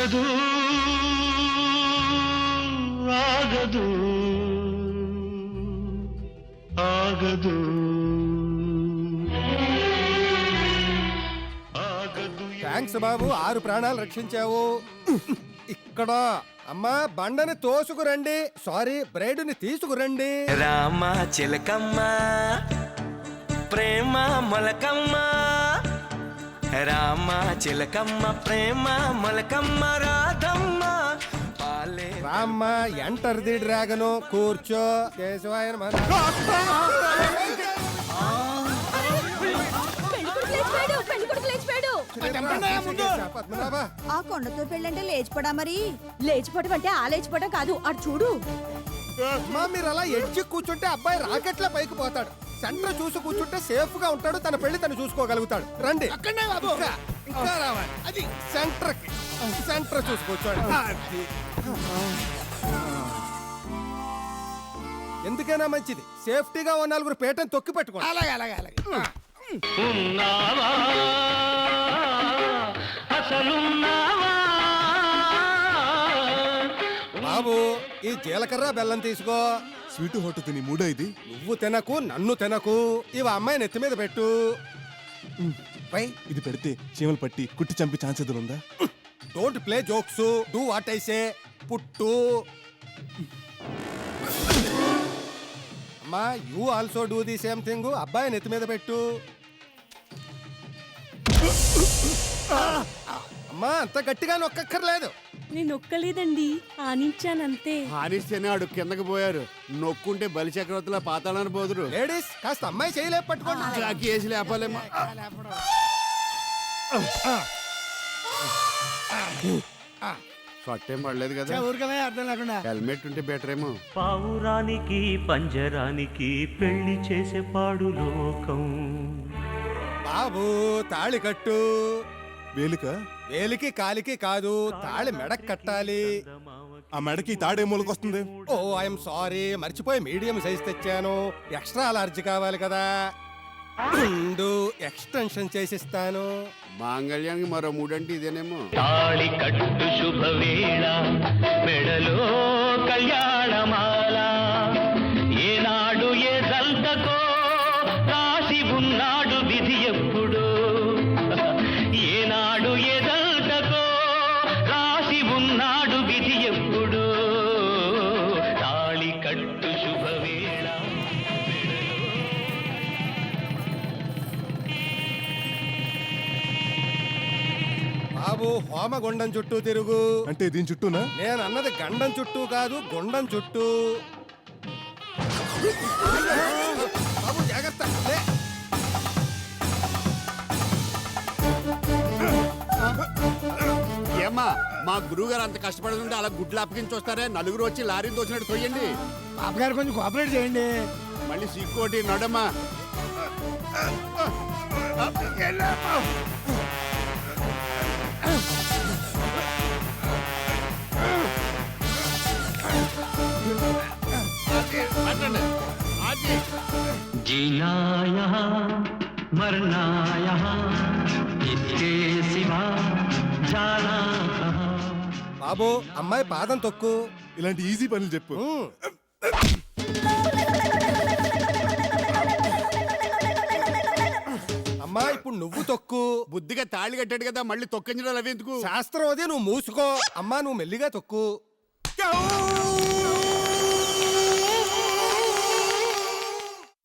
ఆగదు ఆగదు ఆగదు థ్యాంక్స్ బాబు, 6 ప్రాణాలు రక్షించావు. ఇక్కడ అమ్మా బండని తోసుకురండి, సారీ బ్రైడుని తీసుకురండి. రామ చిలకమ్మ ప్రేమ మొలకమ్మ, రామ చిలకమ్మ ప్రేమ మొలకమ్మ రాధమ్మ పాలే. రామ్మ ఎంటర్ ది డ్రాగను, కూర్చో. కేశవాయ నమః. పద్మనాభ, ఆ కొండతో పెళ్ళంటే లేచిపోడా మరి? లేచిపోవడం అంటే ఆ లేచిపోవడం కాదు, అటు చూడు. అమ్మా మీరు అలా ఎడ్జి కూర్చుంటే అబ్బాయి రాకెట్ల పైకి పోతాడు. సెంటర్ చూసి కూర్చుంటే సేఫ్ గా ఉంటాడు, తన పెళ్లి తను చూసుకోగలుగుతాడు. రండి. ఇంకా రావాలి. అది సెంటర్ కి, సెంటర్ చూసి కూర్చోండి. ఎందుకైనా మంచిది, సేఫ్టీగా ఉన్న 4 పేటను తొక్కి పెట్టుకోండి. అలాగే అలాగే అలాగే. ఉన్నావా అసలున్నావా బాబు ఈ జీలకర్ర బెల్లం తీసుకో. స్వీట్ హోట తిని మూడో ఇది. నువ్వు తినకు, నన్ను తినకు. ఇవి అమ్మాయి నెత్తి మీద పెట్టు. ఇది పెడితే చీమలు పట్టి కుట్టి చంపి ఛాన్స్ ఎదురుందా? Don't play jokes, do what I say. పుట్టు. అమ్మా you also do the same thing. అబ్బాయి నెత్తి మీద పెట్టు. అమ్మా అంత గట్టిగా నొక్కక్కర్లేదు. నేను నొక్కలేదండి, ఆనించానంతే. హానిస్తేనే అడుగు కిందకి పోయారు. నొక్కుంటే బలి చక్రవర్తిలో పాతాళని పోదురు. లేడీస్ కాస్త అమ్మాయి చేయలే పట్టుకోండి. కేసు లేపాలేమో. సొట్టేం పడలేదు కదా, అర్థం లేకుండా. హెల్మెట్ ఉంటే బెటర్ ఏమో. పావురానికి పంజరానికి పెళ్లి చేసే పాడు లోకం. బాబు తాళి కట్టు. వేలిక వేలికి కాలికి కాదు, తాళి మెడక్ కట్టాలి. ఆ మెడకి తాడే మూలకొస్తుంది. ఓ ఐఎమ్ సారీ, మర్చిపోయి మీడియం సైజ్ తెచ్చాను. ఎక్స్ట్రా లార్జ్ కావాలి కదా. ముందు ఎక్స్టెన్షన్ చేసిస్తాను. మాంగళ్యానికి మరో 3 అంటే ఇదేనేమో. తాళి కట్టు శుభవేళ, మెడలో కళ్యాణమాల. ఏనాడు ఏ జల్దకో రాసి ఉన్నాడు విధి ఎప్పుడు. ఏనాడు ఏ జల్దకో రాసి ఉన్నాడు విధి ఎప్పుడు. తాళి కట్టు శుభవేళ. బాబు హోమగుండం చుట్టూ తిరుగు. అంటే దీని చుట్టూనా? నేను అన్నది గండం చుట్టూ కాదు, గుండం చుట్టూ. బాబు జాగ్రత్త. లే. ఏమ్మా మా గురువు గారు అంత కష్టపడుతుంటే అలా గుడ్లు అప్పగించి వస్తారే? నలుగురు వచ్చి లారీని తోచినట్టు తోయండి. బాబుగారు కొంచెం కోఆపరేట్ చేయండి. మళ్ళీ సీక్కోటి నడమ్మా. जीना यहाँ मरना यहाँ, इसके सिवा जाना कहाँ. బాబు అమ్మాయి పాదం తొక్కు. ఇలాంటి ఈజీ పనులు చెప్పు. అమ్మా ఇప్పుడు నువ్వు తొక్కు. బుద్ధిగా తాళి కట్టాడు కదా, మళ్ళీ తొక్కించడం అవి ఎందుకు? శాస్త్రం అది, నువ్వు మూసుకో. అమ్మా నువ్వు మెల్లిగా తొక్కు.